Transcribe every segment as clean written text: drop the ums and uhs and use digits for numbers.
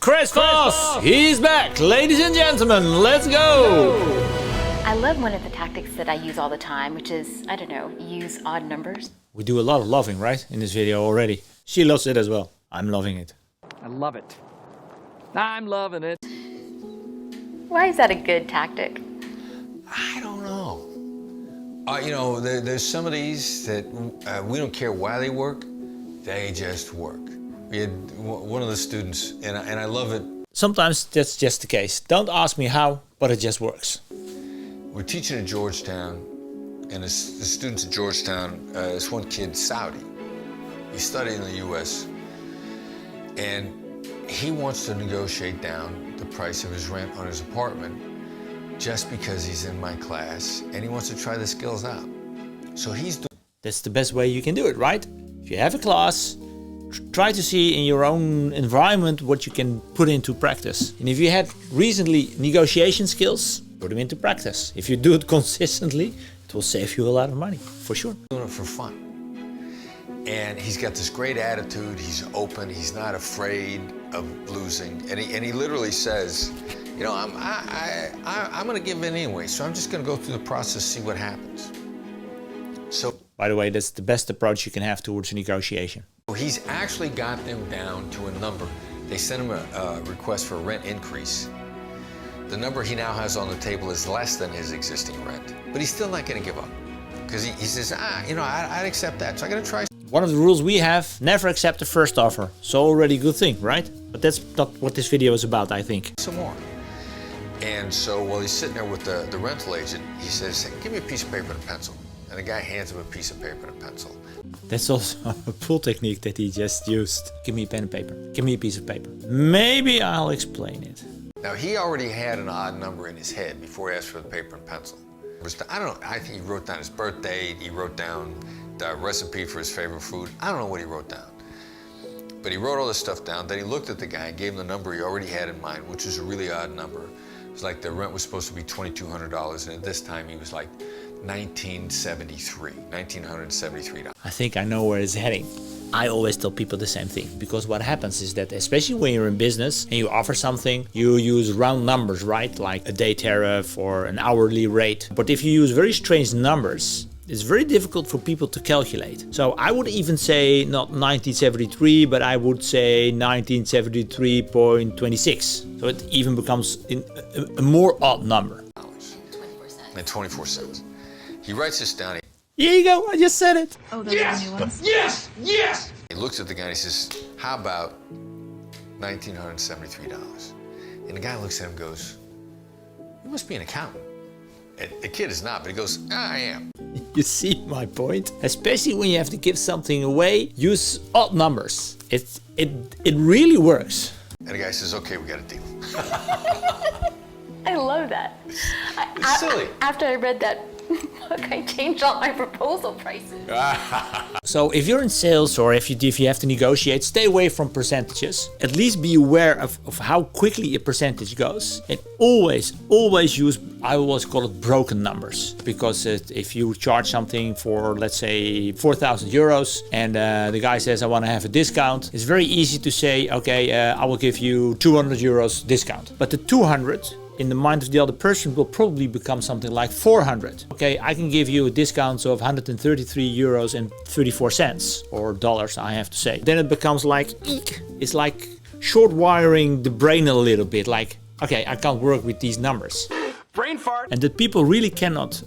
Chris Voss, he's back. Ladies and gentlemen, let's go. I love one of the tactics that I use all the time, which is, I don't know, use odd numbers. We do a lot of loving, right, in this video already. She loves it as well. I'm loving it. I love it. I'm loving it. Why is that a good tactic? I don't know. You know, there's some of these that we don't care why they work, they just work. We had one of the students, and I love it. Sometimes that's just the case. Don't ask me how, but it just works. We're teaching at Georgetown, and the students at Georgetown, this one kid, Saudi. He studied in the US, and he wants to negotiate down the price of his rent on his apartment just because he's in my class, and he wants to try the skills out. So he's doing... That's the best way you can do it, right? If you have a class, try to see in your own environment what you can put into practice. And if you had recently negotiation skills, put them into practice. If you do it consistently, it will save you a lot of money, for sure. Doing it for fun. And he's got this great attitude, he's open, he's not afraid of losing. And he literally says, you know, I'm gonna give in anyway, so I'm just gonna go through the process, see what happens. So, by the way, that's the best approach you can have towards a negotiation. He's actually got them down to a number. They sent him a request for a rent increase. The number he now has on the table is less than his existing rent, but he's still not gonna give up. Because he says, you know, I'd accept that, so I gotta try. One of the rules we have, never accept the first offer. So already a good thing, right? But that's not what this video is about, I think. Some more. And so while he's sitting there with the rental agent, he says, hey, give me a piece of paper and a pencil. And the guy hands him a piece of paper and a pencil. That's also a pull technique that he just used. Give me a pen and paper. Give me a piece of paper. Maybe I'll explain it. Now, he already had an odd number in his head before he asked for the paper and pencil. I don't know, I think he wrote down his birth date, he wrote down the recipe for his favorite food. I don't know what he wrote down. But he wrote all this stuff down, then he looked at the guy and gave him the number he already had in mind, which was a really odd number. It was like the rent was supposed to be $2,200, and at this time he was like $1,973. I think I know where it's heading. I always tell people the same thing, because what happens is that, especially when you're in business and you offer something, you use round numbers, right? Like a day tariff or an hourly rate. But if you use very strange numbers, it's very difficult for people to calculate. So I would even say not 1973, but I would say 1973.26. So it even becomes a more odd number. 24 cents. And 24 cents. He writes this down. Here you go, I just said it. Oh, those are the new ones? Yes! Yes! He looks at the guy and he says, how about $1,973? And the guy looks at him and goes, you must be an accountant. And the kid is not, but he goes, I am. You see my point? Especially when you have to give something away, use odd numbers. It really works. And the guy says, okay, we got a deal. I love that. It's silly. After I read that book, I changed all my proposal prices. So if you're in sales or if you have to negotiate, stay away from percentages. At least be aware of how quickly a percentage goes. And always use, I always call it broken numbers. Because if you charge something for, let's say, 4,000 euros and the guy says, I want to have a discount, it's very easy to say, okay, I will give you 200 euros discount. But the 200 in the mind of the other person will probably become something like 400. Okay, I can give you a discount of 133 euros and 34 cents, or dollars, I have to say. Then it becomes like, eek. It's like short wiring the brain a little bit, like, okay, I can't work with these numbers. Brain fart. And that people really cannot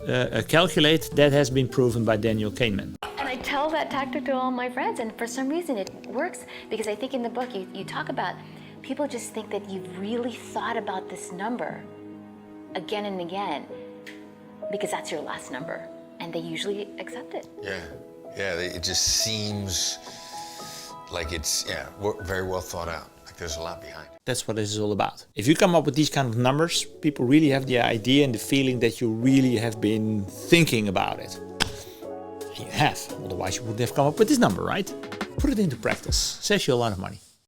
calculate, that has been proven by Daniel Kahneman. And I tell that tactic to all my friends, and for some reason it works, because I think in the book you talk about people just think that you've really thought about this number again and again because that's your last number, and they usually accept it. Yeah, it just seems like it's, very well thought out. Like there's a lot behind it. That's what this is all about. If you come up with these kind of numbers, people really have the idea and the feeling that you really have been thinking about it. And you have, otherwise you wouldn't have come up with this number, right? Put it into practice, saves you a lot of money.